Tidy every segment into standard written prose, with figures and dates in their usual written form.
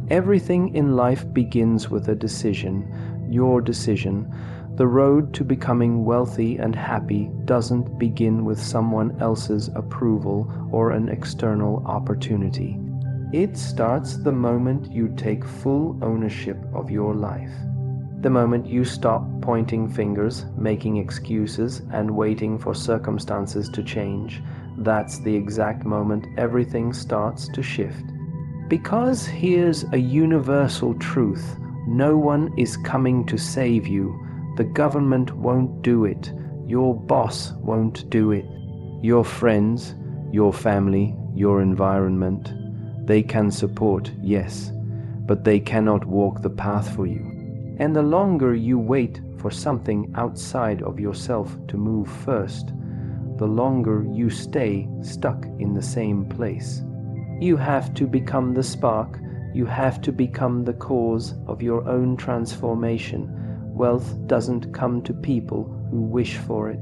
Everything in life begins with a decision, your decision. The road to becoming wealthy and happy doesn't begin with someone else's approval or an external opportunity. It starts the moment you take full ownership of your life. The moment you stop pointing fingers, making excuses, and waiting for circumstances to change, that's the exact moment everything starts to shift. Because here's a universal truth: no one is coming to save you. The government won't do it. Your boss won't do it. Your friends, your family, your environment, they can support, yes, but they cannot walk the path for you. And the longer you wait for something outside of yourself to move first, the longer you stay stuck in the same place. You have to become the spark. You have to become the cause of your own transformation. Wealth doesn't come to people who wish for it.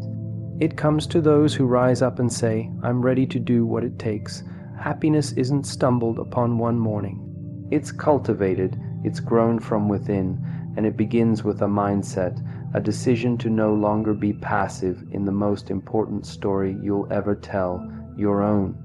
It comes to those who rise up and say, I'm ready to do what it takes. Happiness isn't stumbled upon one morning. It's cultivated, it's grown from within, and it begins with a mindset, a decision to no longer be passive in the most important story you'll ever tell, your own.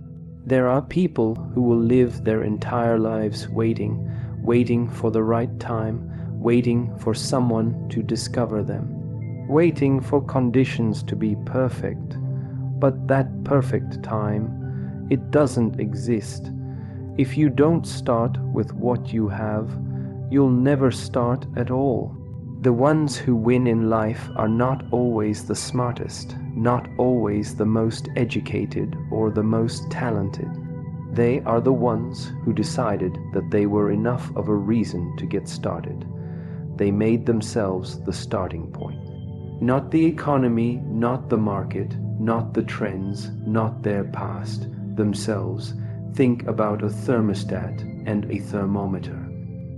There are people who will live their entire lives waiting for the right time, waiting for someone to discover them, waiting for conditions to be perfect. But that perfect time, it doesn't exist. If you don't start with what you have, you'll never start at all. The ones who win in life are not always the smartest, not always the most educated or the most talented. They are the ones who decided that they were enough of a reason to get started. They made themselves the starting point. Not the economy, not the market, not the trends, not their past, themselves. Think about a thermostat and a thermometer.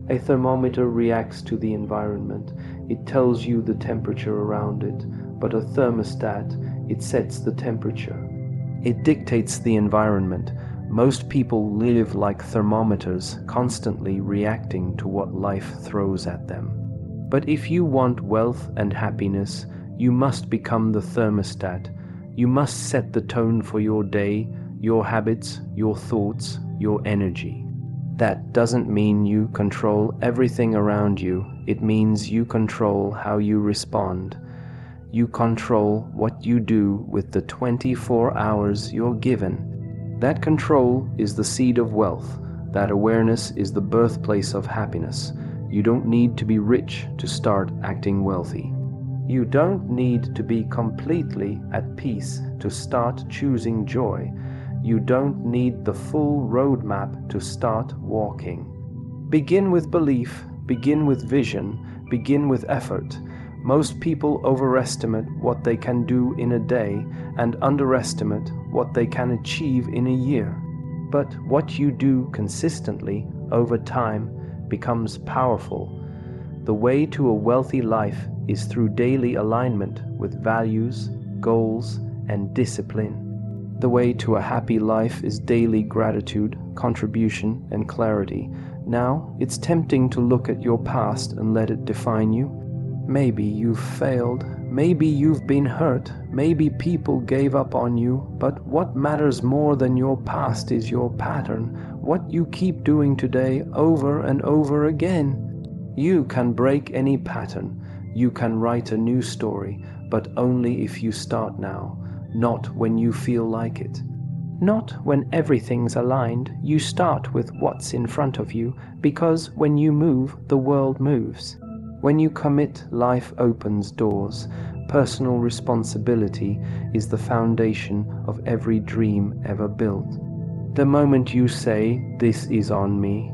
A thermometer reacts to the environment. It tells you the temperature around it, but a thermostat, it sets the temperature. It dictates the environment. Most people live like thermometers, constantly reacting to what life throws at them. But if you want wealth and happiness, you must become the thermostat. You must set the tone for your day, your habits, your thoughts, your energy. That doesn't mean you control everything around you. It means you control how you respond. You control what you do with the 24 hours you're given. That control is the seed of wealth. That awareness is the birthplace of happiness. You don't need to be rich to start acting wealthy. You don't need to be completely at peace to start choosing joy. You don't need the full roadmap to start walking. Begin with belief, begin with vision, begin with effort. Most people overestimate what they can do in a day and underestimate what they can achieve in a year. But what you do consistently over time becomes powerful. The way to a wealthy life is through daily alignment with values, goals, and discipline. The way to a happy life is daily gratitude, contribution, and clarity. Now, it's tempting to look at your past and let it define you. Maybe you've failed, maybe you've been hurt, maybe people gave up on you, but what matters more than your past is your pattern, what you keep doing today over and over again. You can break any pattern, you can write a new story, but only if you start now, not when you feel like it. Not when everything's aligned. You start with what's in front of you, because when you move, the world moves. When you commit, life opens doors. Personal responsibility is the foundation of every dream ever built. The moment you say, "This is on me,"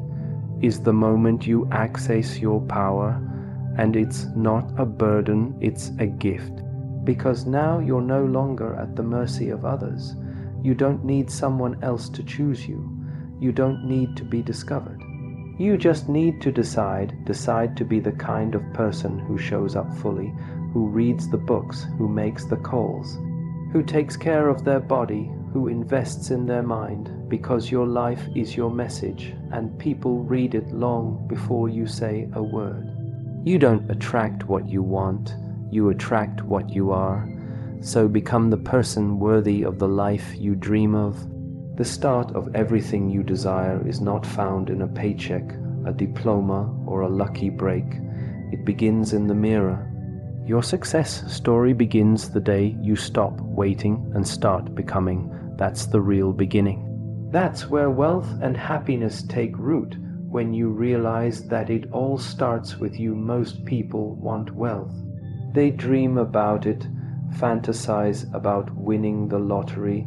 is the moment you access your power, and it's not a burden, it's a gift. Because now you're no longer at the mercy of others. You don't need someone else to choose you. You don't need to be discovered. You just need to decide to be the kind of person who shows up fully, who reads the books, who makes the calls, who takes care of their body, who invests in their mind, because your life is your message and people read it long before you say a word. You don't attract what you want, you attract what you are. So become the person worthy of the life you dream of. The start of everything you desire is not found in a paycheck, a diploma, or a lucky break. It begins in the mirror. Your success story begins the day you stop waiting and start becoming. That's the real beginning. That's where wealth and happiness take root, when you realize that it all starts with you. Most people want wealth. They dream about it, fantasize about winning the lottery,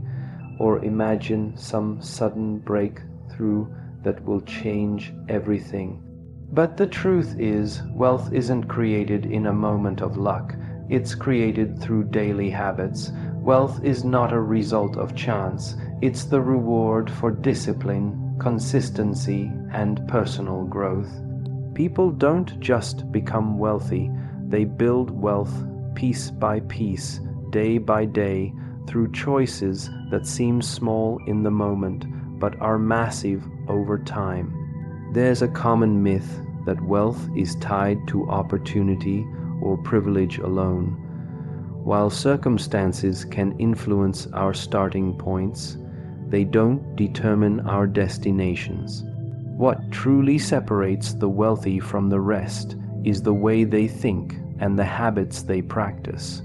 or imagine some sudden breakthrough that will change everything. But the truth is, wealth isn't created in a moment of luck. It's created through daily habits. Wealth is not a result of chance. It's the reward for discipline, consistency, and personal growth. People don't just become wealthy. They build wealth piece by piece, day by day, through choices that seem small in the moment, but are massive over time. There's a common myth that wealth is tied to opportunity or privilege alone. While circumstances can influence our starting points, they don't determine our destinations. What truly separates the wealthy from the rest is the way they think and the habits they practice.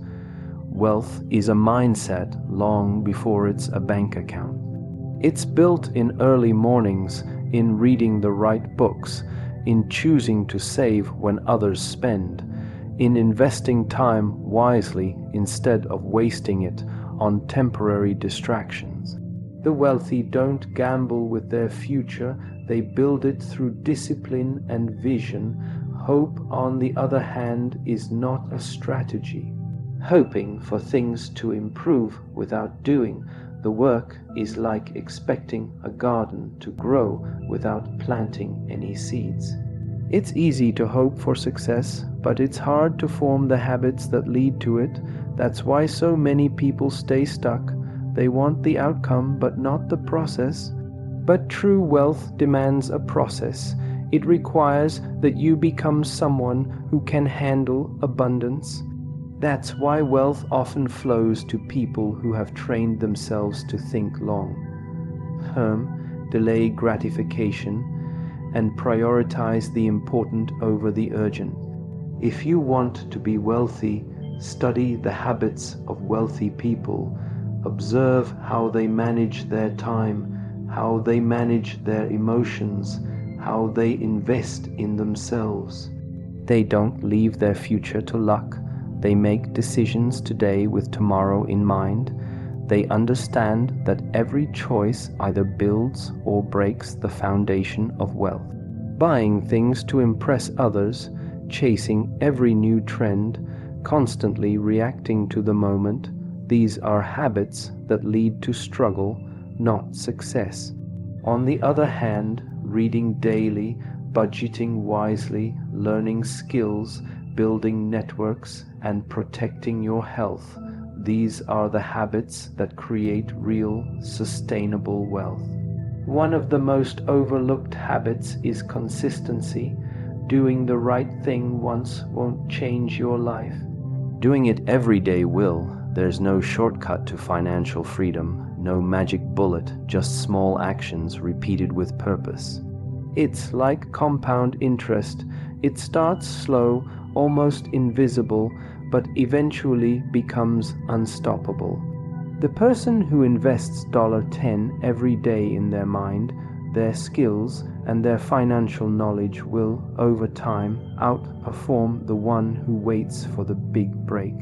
Wealth is a mindset long before it's a bank account. It's built in early mornings, in reading the right books, in choosing to save when others spend, in investing time wisely instead of wasting it on temporary distractions. The wealthy don't gamble with their future, they build it through discipline and vision. Hope, on the other hand, is not a strategy. Hoping for things to improve without doing the work is like expecting a garden to grow without planting any seeds. It's easy to hope for success, but it's hard to form the habits that lead to it. That's why so many people stay stuck. They want the outcome, but not the process. But true wealth demands a process. It requires that you become someone who can handle abundance. That's why wealth often flows to people who have trained themselves to think long, delay gratification, and prioritize the important over the urgent. If you want to be wealthy, study the habits of wealthy people. Observe how they manage their time, how they manage their emotions, how they invest in themselves. They don't leave their future to luck. They make decisions today with tomorrow in mind. They understand that every choice either builds or breaks the foundation of wealth. Buying things to impress others, chasing every new trend, constantly reacting to the moment, these are habits that lead to struggle, not success. On the other hand, reading daily, budgeting wisely, learning skills, building networks, and protecting your health, these are the habits that create real, sustainable wealth. One of the most overlooked habits is consistency. Doing the right thing once won't change your life. Doing it every day will. There's no shortcut to financial freedom, no magic bullet, just small actions repeated with purpose. It's like compound interest. It starts slow, almost invisible, but eventually becomes unstoppable. The person who invests $10 every day in their mind, their skills, and their financial knowledge will, over time, outperform the one who waits for the big break.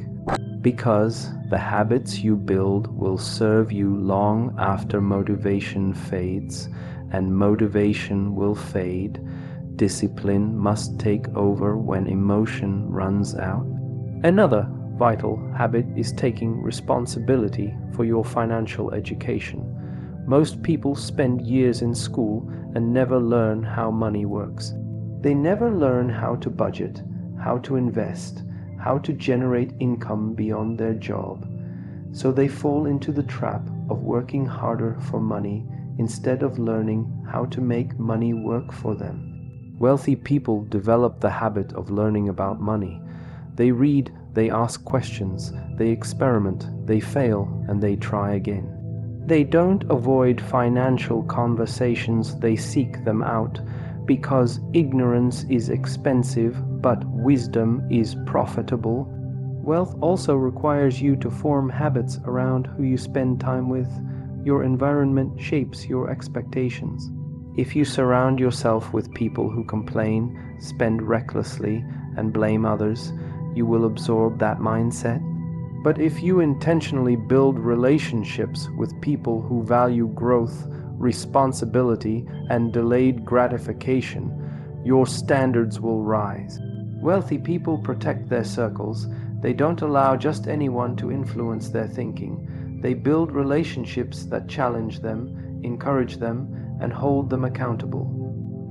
Because the habits you build will serve you long after motivation fades, and motivation will fade. Discipline must take over when emotion runs out. Another vital habit is taking responsibility for your financial education. Most people spend years in school and never learn how money works. They never learn how to budget, how to invest, how to generate income beyond their job. So they fall into the trap of working harder for money instead of learning how to make money work for them. Wealthy people develop the habit of learning about money. They read, they ask questions, they experiment, they fail, and they try again. They don't avoid financial conversations, they seek them out, because ignorance is expensive, but wisdom is profitable. Wealth also requires you to form habits around who you spend time with. Your environment shapes your expectations. If you surround yourself with people who complain, spend recklessly, and blame others, you will absorb that mindset. But if you intentionally build relationships with people who value growth, responsibility, and delayed gratification, your standards will rise. Wealthy people protect their circles. They don't allow just anyone to influence their thinking. They build relationships that challenge them, encourage them, and hold them accountable.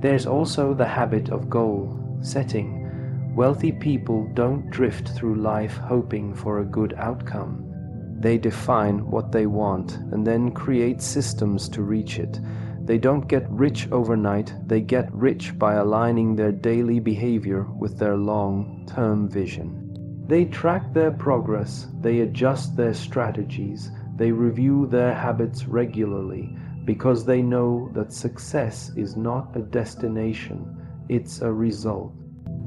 There's also the habit of goal setting. Wealthy people don't drift through life hoping for a good outcome. They define what they want and then create systems to reach it. They don't get rich overnight, they get rich by aligning their daily behavior with their long-term vision. They track their progress, they adjust their strategies, they review their habits regularly, because they know that success is not a destination, it's a result.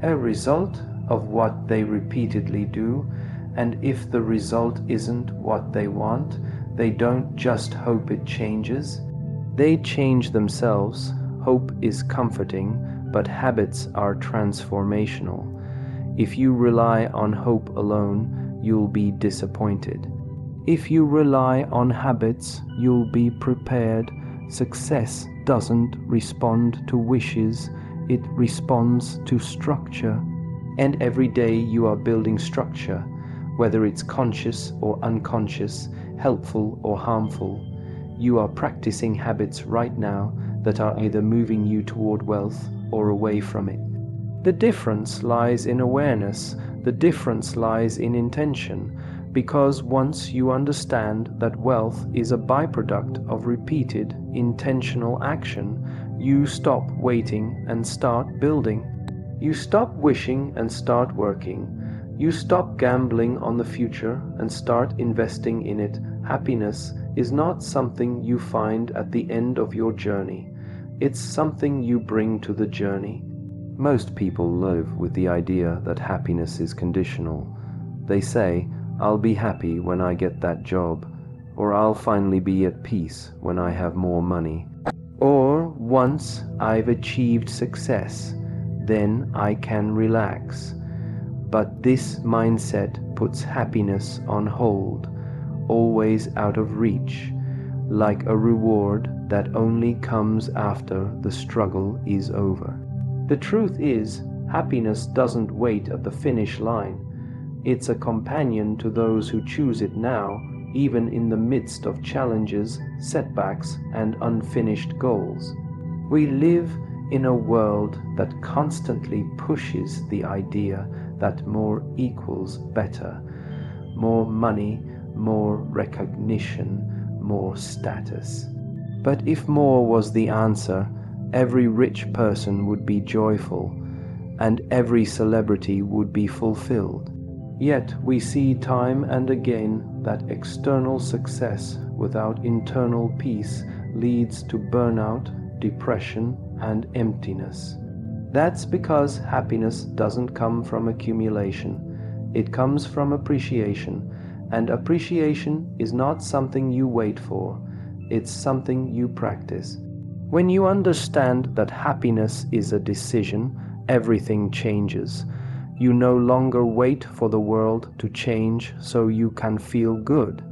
A result of what they repeatedly do, and if the result isn't what they want, they don't just hope it changes. They change themselves. Hope is comforting, but habits are transformational. If you rely on hope alone, you'll be disappointed. If you rely on habits, you'll be prepared. Success doesn't respond to wishes, it responds to structure. And every day you are building structure, whether it's conscious or unconscious, helpful or harmful. You are practicing habits right now that are either moving you toward wealth or away from it. The difference lies in awareness. The difference lies in intention, because once you understand that wealth is a byproduct of repeated, intentional action, you stop waiting and start building. You stop wishing and start working. You stop gambling on the future and start investing in it. Happiness is not something you find at the end of your journey. It's something you bring to the journey. Most people live with the idea that happiness is conditional. They say, I'll be happy when I get that job, or I'll finally be at peace when I have more money, or once I've achieved success, then I can relax. But this mindset puts happiness on hold, always out of reach, like a reward that only comes after the struggle is over. The truth is, happiness doesn't wait at the finish line. It's a companion to those who choose it now, even in the midst of challenges, setbacks, and unfinished goals. We live in a world that constantly pushes the idea that more equals better. More money, more recognition, more status. But if more was the answer, every rich person would be joyful, and every celebrity would be fulfilled. Yet we see time and again that external success without internal peace leads to burnout, depression, and emptiness. That's because happiness doesn't come from accumulation. It comes from appreciation, and appreciation is not something you wait for. It's something you practice. When you understand that happiness is a decision, everything changes. You no longer wait for the world to change so you can feel good.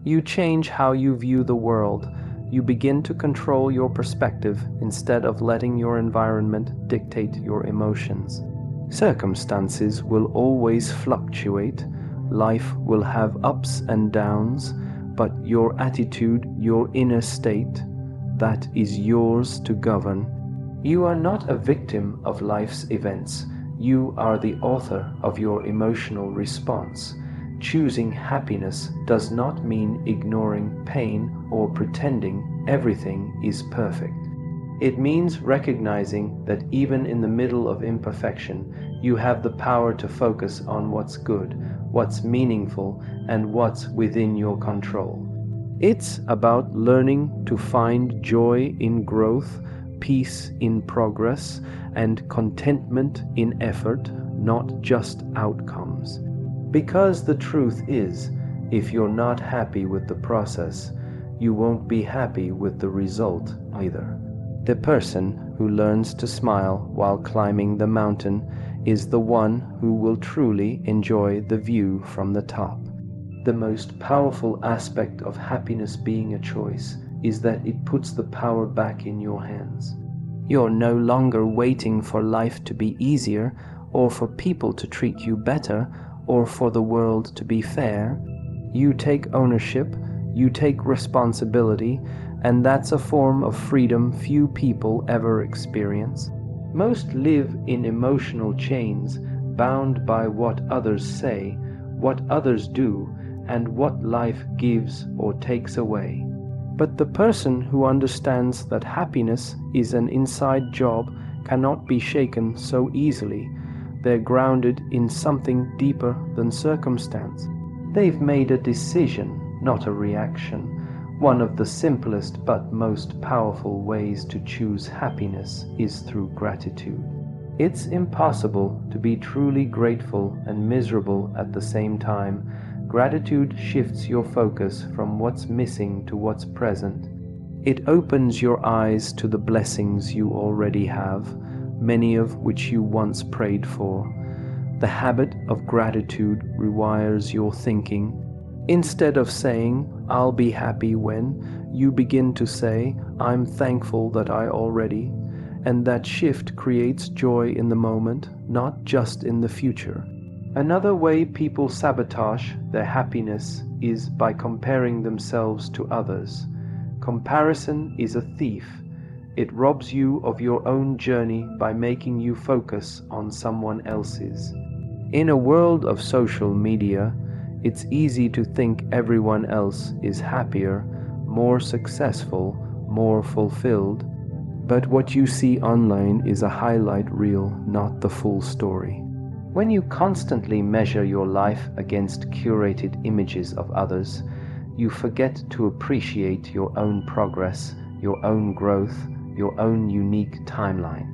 You change how you view the world. You begin to control your perspective instead of letting your environment dictate your emotions. Circumstances will always fluctuate. Life will have ups and downs, but your attitude, your inner state, that is yours to govern. You are not a victim of life's events. You are the author of your emotional response. Choosing happiness does not mean ignoring pain or pretending everything is perfect. It means recognizing that even in the middle of imperfection, you have the power to focus on what's good, what's meaningful, and what's within your control. It's about learning to find joy in growth, peace in progress, and contentment in effort, not just outcomes. Because the truth is, if you're not happy with the process, you won't be happy with the result either. The person who learns to smile while climbing the mountain is the one who will truly enjoy the view from the top. The most powerful aspect of happiness being a choice is that it puts the power back in your hands. You're no longer waiting for life to be easier, or for people to treat you better, or for the world to be fair. You take ownership, you take responsibility, and that's a form of freedom few people ever experience. Most live in emotional chains, bound by what others say, what others do, and what life gives or takes away. But the person who understands that happiness is an inside job cannot be shaken so easily. They're grounded in something deeper than circumstance. They've made a decision, not a reaction. One of the simplest but most powerful ways to choose happiness is through gratitude. It's impossible to be truly grateful and miserable at the same time. Gratitude shifts your focus from what's missing to what's present. It opens your eyes to the blessings you already have, many of which you once prayed for. The habit of gratitude rewires your thinking. Instead of saying, "I'll be happy when," you begin to say, "I'm thankful that I already," and that shift creates joy in the moment, not just in the future. Another way people sabotage their happiness is by comparing themselves to others. Comparison is a thief. It robs you of your own journey by making you focus on someone else's. In a world of social media, it's easy to think everyone else is happier, more successful, more fulfilled. But what you see online is a highlight reel, not the full story. When you constantly measure your life against curated images of others, you forget to appreciate your own progress, your own growth, your own unique timeline.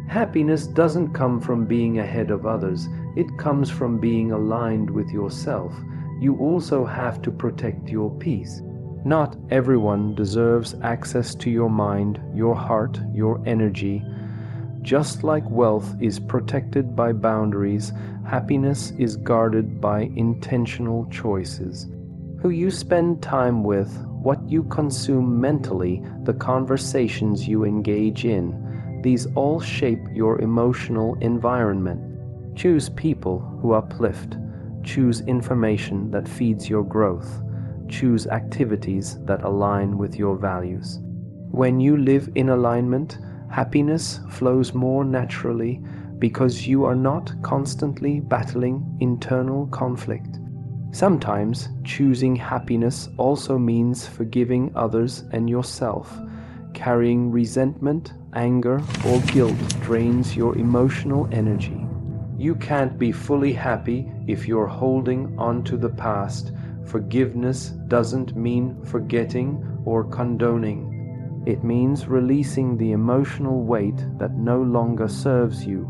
Happiness doesn't come from being ahead of others, it comes from being aligned with yourself. You also have to protect your peace. Not everyone deserves access to your mind, your heart, your energy. Just like wealth is protected by boundaries, happiness is guarded by intentional choices. Who you spend time with, what you consume mentally, the conversations you engage in, these all shape your emotional environment. Choose people who uplift. Choose information that feeds your growth. Choose activities that align with your values. When you live in alignment, happiness flows more naturally because you are not constantly battling internal conflict. Sometimes choosing happiness also means forgiving others and yourself. Carrying resentment, anger, or guilt drains your emotional energy. You can't be fully happy if you're holding on to the past. Forgiveness doesn't mean forgetting or condoning. It means releasing the emotional weight that no longer serves you.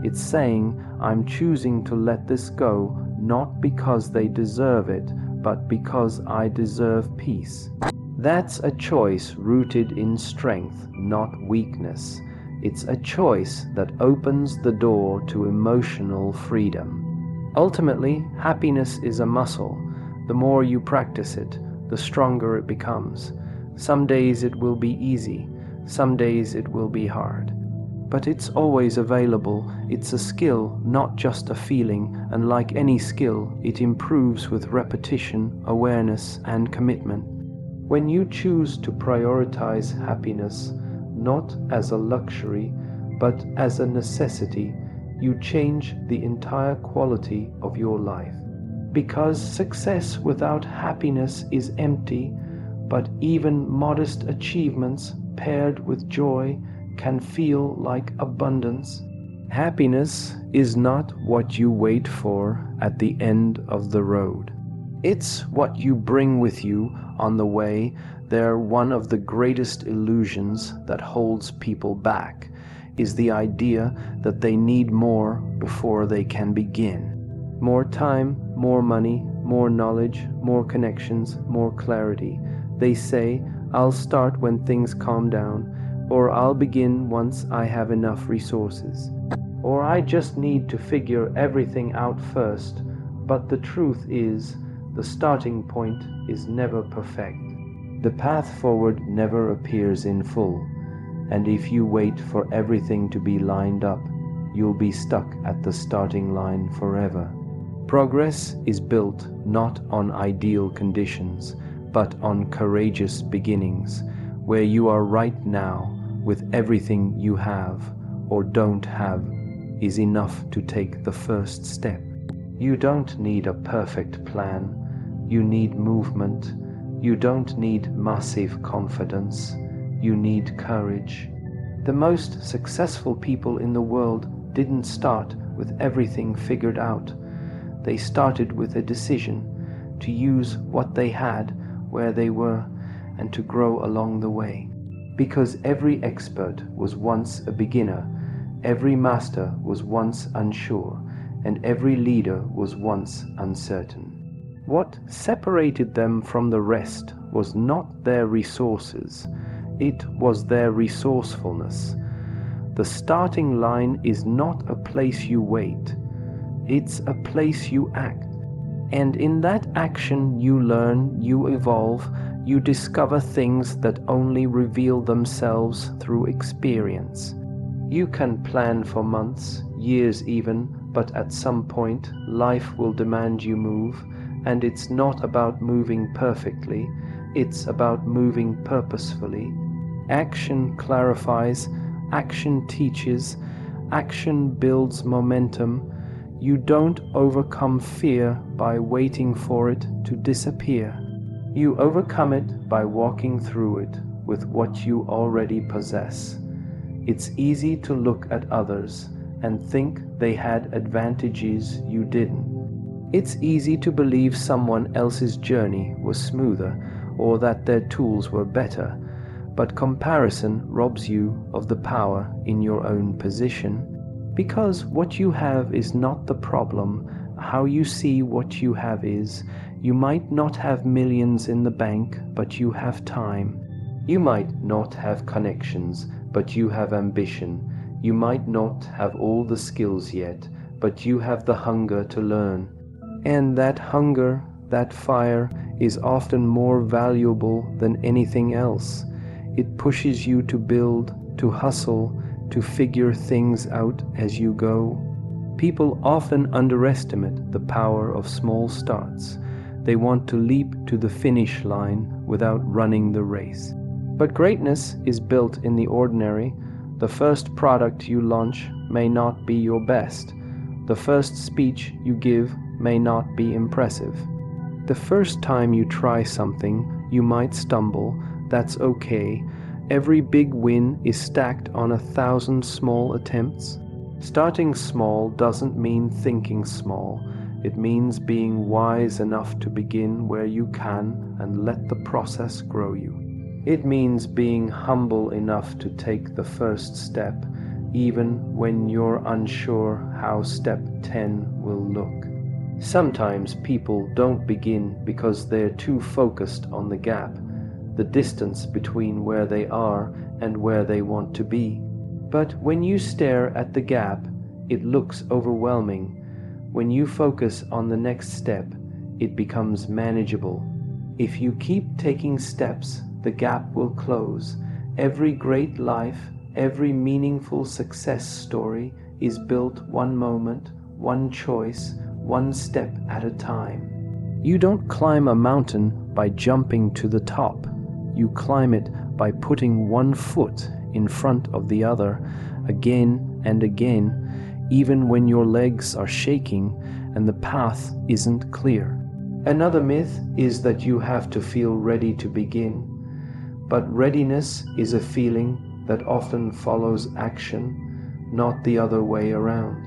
It's saying, "I'm choosing to let this go, not because they deserve it, but because I deserve peace." That's a choice rooted in strength, not weakness. It's a choice that opens the door to emotional freedom. Ultimately, happiness is a muscle. The more you practice it, the stronger it becomes. Some days it will be easy, some days it will be hard. But it's always available. It's a skill, not just a feeling, and like any skill, it improves with repetition, awareness, and commitment. When you choose to prioritize happiness, not as a luxury, but as a necessity, you change the entire quality of your life. Because success without happiness is empty, but even modest achievements paired with joy can feel like abundance. Happiness is not what you wait for at the end of the road. It's what you bring with you on the way there. One of the greatest illusions that holds people back is the idea that they need more before they can begin. More time, more money, more knowledge, more connections, more clarity. They say, I'll start when things calm down, or I'll begin once I have enough resources, or I just need to figure everything out first. But the truth is, the starting point is never perfect. The path forward never appears in full, and if you wait for everything to be lined up, you'll be stuck at the starting line forever. Progress is built not on ideal conditions, but on courageous beginnings, where you are right now with everything you have or don't have is enough to take the first step. You don't need a perfect plan. You need movement. You don't need massive confidence. You need courage. The most successful people in the world didn't start with everything figured out. They started with a decision to use what they had where they were and to grow along the way. Because every expert was once a beginner, every master was once unsure, and every leader was once uncertain. What separated them from the rest was not their resources, it was their resourcefulness. The starting line is not a place you wait, it's a place you act. And in that action you learn, you evolve, you discover things that only reveal themselves through experience. You can plan for months, years even, but at some point life will demand you move, and it's not about moving perfectly, it's about moving purposefully. Action clarifies, action teaches, action builds momentum. You don't overcome fear by waiting for it to disappear. You overcome it by walking through it with what you already possess. It's easy to look at others and think they had advantages you didn't. It's easy to believe someone else's journey was smoother or that their tools were better, but comparison robs you of the power in your own position. Because what you have is not the problem, how you see what you have is. You might not have millions in the bank, but you have time. You might not have connections, but you have ambition. You might not have all the skills yet, but you have the hunger to learn. And that hunger, that fire, is often more valuable than anything else. It pushes you to build, to hustle, to figure things out as you go. People often underestimate the power of small starts. They want to leap to the finish line without running the race. But greatness is built in the ordinary. The first product you launch may not be your best. The first speech you give may not be impressive. The first time you try something, you might stumble. That's okay. Every big win is stacked on 1,000 small attempts. Starting small doesn't mean thinking small. It means being wise enough to begin where you can and let the process grow you. It means being humble enough to take the first step, even when you're unsure how step 10 will look. Sometimes people don't begin because they're too focused on the gap, the distance between where they are and where they want to be. But when you stare at the gap, it looks overwhelming. When you focus on the next step, it becomes manageable. If you keep taking steps, the gap will close. Every great life, every meaningful success story is built one moment, one choice, one step at a time. You don't climb a mountain by jumping to the top. You climb it by putting one foot in front of the other again and again, even when your legs are shaking and the path isn't clear. Another myth is that you have to feel ready to begin, but readiness is a feeling that often follows action, not the other way around.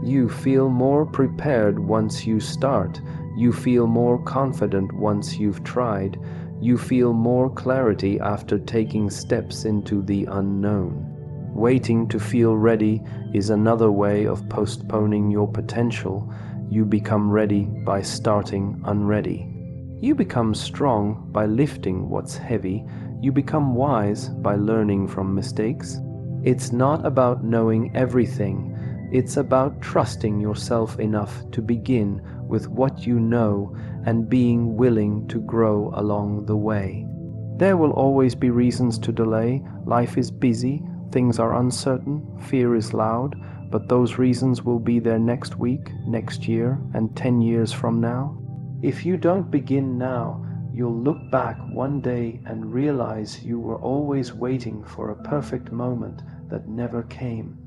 You feel more prepared once you start. You feel more confident once you've tried. You feel more clarity after taking steps into the unknown. Waiting to feel ready is another way of postponing your potential. You become ready by starting unready. You become strong by lifting what's heavy. You become wise by learning from mistakes. It's not about knowing everything. It's about trusting yourself enough to begin with what you know and being willing to grow along the way. There will always be reasons to delay. Life is busy, things are uncertain, fear is loud, but those reasons will be there next week, next year, and 10 years from now. If you don't begin now, you'll look back one day and realize you were always waiting for a perfect moment that never came.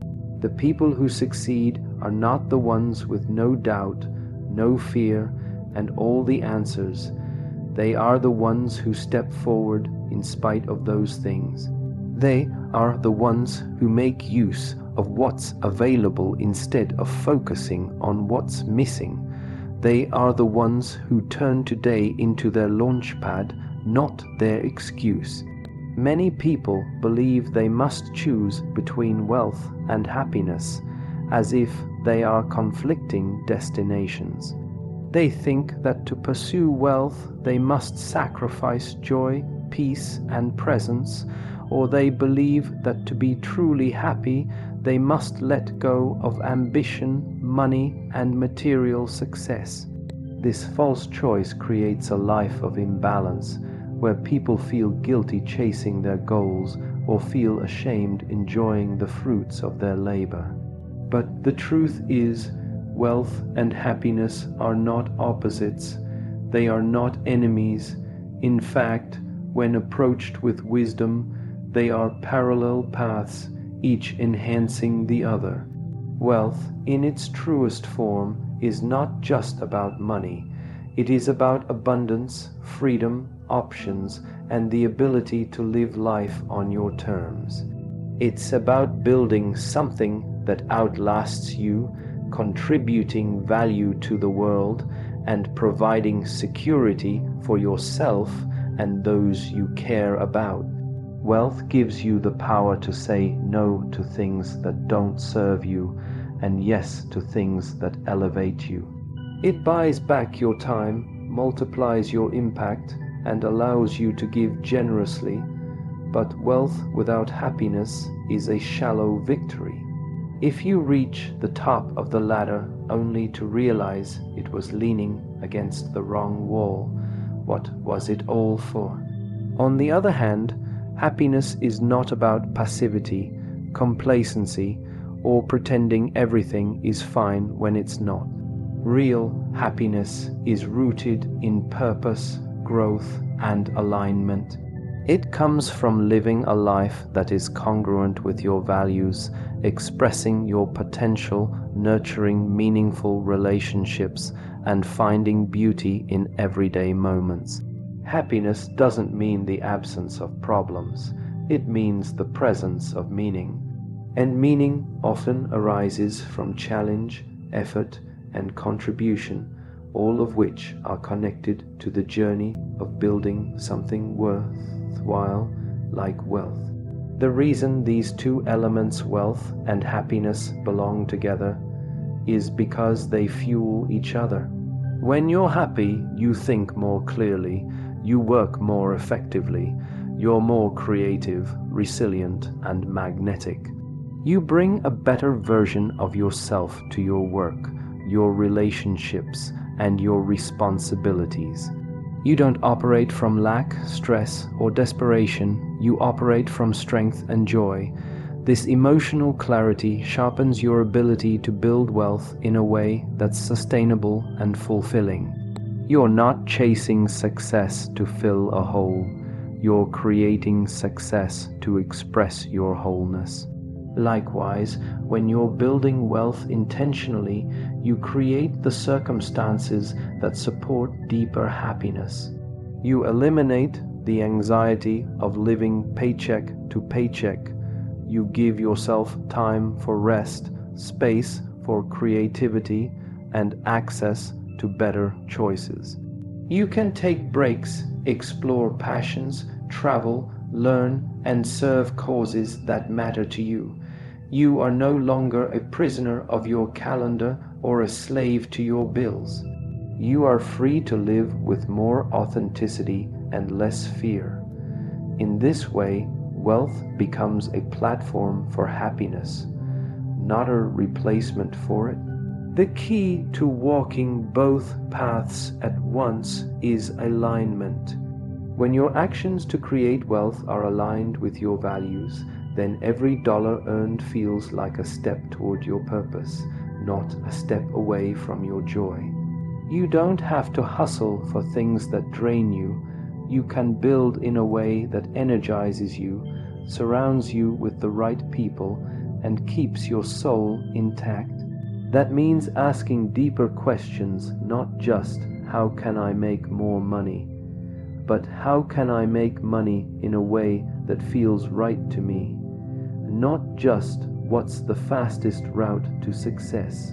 The people who succeed are not the ones with no doubt, no fear, and all the answers. They are the ones who step forward in spite of those things. They are the ones who make use of what's available instead of focusing on what's missing. They are the ones who turn today into their launch pad, not their excuse. Many people believe they must choose between wealth and happiness, as if they are conflicting destinations. They think that to pursue wealth they must sacrifice joy, peace, and presence, or they believe that to be truly happy they must let go of ambition, money, and material success. This false choice creates a life of imbalance, where people feel guilty chasing their goals or feel ashamed enjoying the fruits of their labor. But the truth is, wealth and happiness are not opposites. They are not enemies. In fact, when approached with wisdom, they are parallel paths, each enhancing the other. Wealth, in its truest form, is not just about money. It is about abundance, freedom, options, and the ability to live life on your terms. It's about building something that outlasts you, contributing value to the world, and providing security for yourself and those you care about. Wealth gives you the power to say no to things that don't serve you and yes to things that elevate you. It buys back your time, multiplies your impact, and allows you to give generously. But wealth without happiness is a shallow victory. If you reach the top of the ladder only to realize it was leaning against the wrong wall, what was it all for? On the other hand, happiness is not about passivity, complacency, or pretending everything is fine when it's not. Real happiness is rooted in purpose, growth, and alignment. It comes from living a life that is congruent with your values, expressing your potential, nurturing meaningful relationships, and finding beauty in everyday moments. Happiness doesn't mean the absence of problems. It means the presence of meaning. And meaning often arises from challenge, effort, and contribution, all of which are connected to the journey of building something worthwhile like wealth. The reason these two elements, wealth and happiness, belong together is because they fuel each other. When you're happy, you think more clearly, you work more effectively, you're more creative, resilient, and magnetic. You bring a better version of yourself to your work, your relationships, and your responsibilities. You don't operate from lack, stress, or desperation. You operate from strength and joy. This emotional clarity sharpens your ability to build wealth in a way that's sustainable and fulfilling. You're not chasing success to fill a hole. You're creating success to express your wholeness. Likewise, when you're building wealth intentionally, you create the circumstances that support deeper happiness. You eliminate the anxiety of living paycheck to paycheck. You give yourself time for rest, space for creativity, and access to better choices. You can take breaks, explore passions, travel, learn, and serve causes that matter to you. You are no longer a prisoner of your calendar or a slave to your bills. You are free to live with more authenticity and less fear. In this way, wealth becomes a platform for happiness, not a replacement for it. The key to walking both paths at once is alignment. When your actions to create wealth are aligned with your values, then every dollar earned feels like a step toward your purpose, not a step away from your joy. You don't have to hustle for things that drain you. You can build in a way that energizes you, surrounds you with the right people, and keeps your soul intact. That means asking deeper questions, not just how can I make more money, but how can I make money in a way that feels right to me? Not just what's the fastest route to success,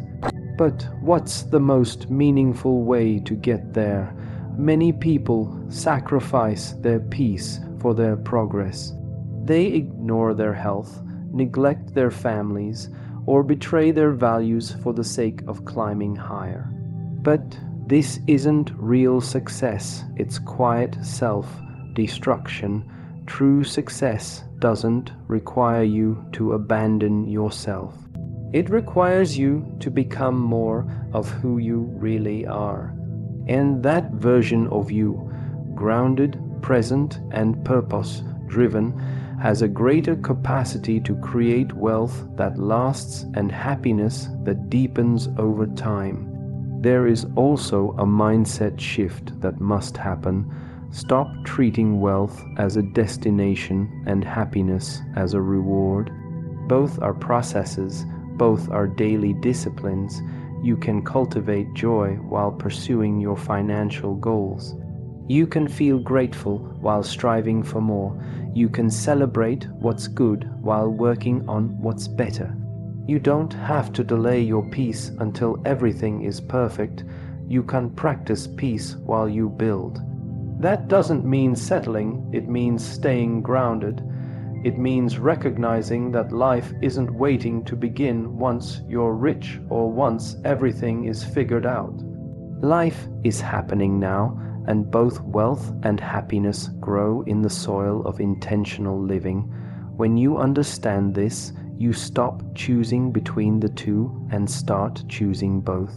but what's the most meaningful way to get there. Many people sacrifice their peace for their progress. They ignore their health, neglect their families, or betray their values for the sake of climbing higher. But this isn't real success, it's quiet self-destruction. True success doesn't require you to abandon yourself. It requires you to become more of who you really are. And that version of you, grounded, present, and purpose-driven, has a greater capacity to create wealth that lasts and happiness that deepens over time. There is also a mindset shift that must happen. Stop treating wealth as a destination and happiness as a reward. Both are processes, both are daily disciplines. You can cultivate joy while pursuing your financial goals. You can feel grateful while striving for more. You can celebrate what's good while working on what's better. You don't have to delay your peace until everything is perfect. You can practice peace while you build. That doesn't mean settling, it means staying grounded. It means recognizing that life isn't waiting to begin once you're rich or once everything is figured out. Life is happening now, and both wealth and happiness grow in the soil of intentional living. When you understand this, you stop choosing between the two and start choosing both.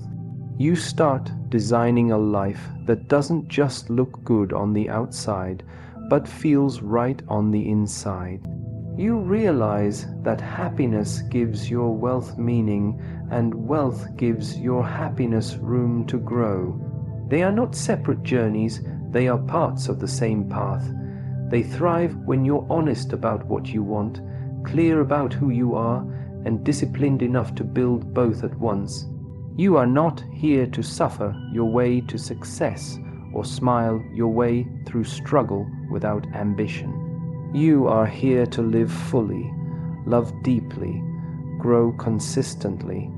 You start designing a life that doesn't just look good on the outside, but feels right on the inside. You realize that happiness gives your wealth meaning, and wealth gives your happiness room to grow. They are not separate journeys, they are parts of the same path. They thrive when you're honest about what you want, clear about who you are, and disciplined enough to build both at once. You are not here to suffer your way to success or smile your way through struggle without ambition. You are here to live fully, love deeply, grow consistently,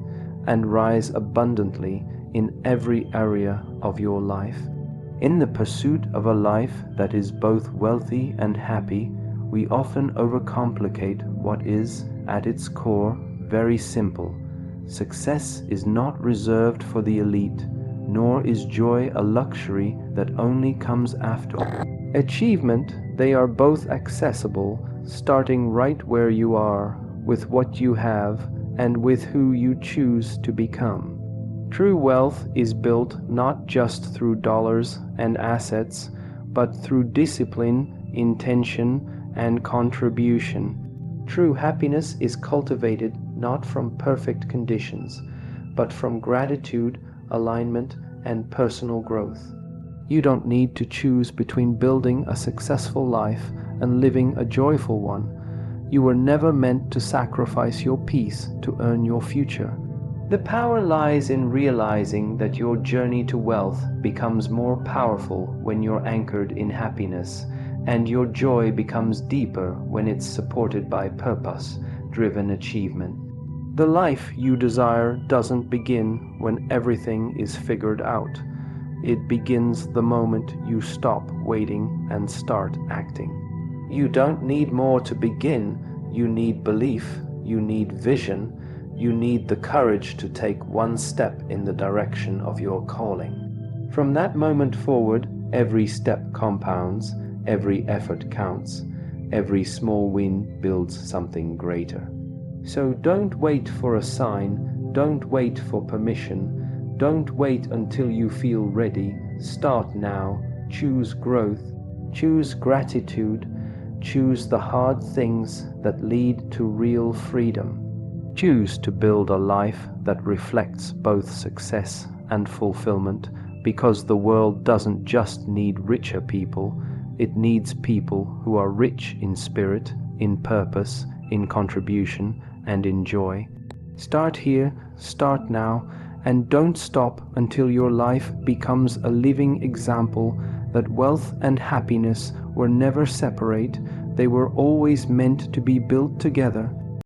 and rise abundantly in every area of your life. In the pursuit of a life that is both wealthy and happy, we often overcomplicate what is, at its core, very simple. Success is not reserved for the elite, nor is joy a luxury that only comes after. Achievement, they are both accessible, starting right where you are, with what you have, and with who you choose to become. True wealth is built not just through dollars and assets, but through discipline, intention, and contribution. True happiness is cultivated not from perfect conditions, but from gratitude, alignment, and personal growth. You don't need to choose between building a successful life and living a joyful one. You were never meant to sacrifice your peace to earn your future. The power lies in realizing that your journey to wealth becomes more powerful when you're anchored in happiness, and your joy becomes deeper when it's supported by purpose-driven achievement. The life you desire doesn't begin when everything is figured out. It begins the moment you stop waiting and start acting. You don't need more to begin. You need belief. You need vision. You need the courage to take one step in the direction of your calling. From that moment forward, every step compounds, every effort counts, every small win builds something greater. So don't wait for a sign, don't wait for permission, don't wait until you feel ready. Start now. Choose growth, choose gratitude, choose the hard things that lead to real freedom. Choose to build a life that reflects both success and fulfillment, because the world doesn't just need richer people, it needs people who are rich in spirit, in purpose, in contribution, and in joy. Start here, start now, and don't stop until your life becomes a living example that wealth and happiness were never separate, they were always meant to be built together.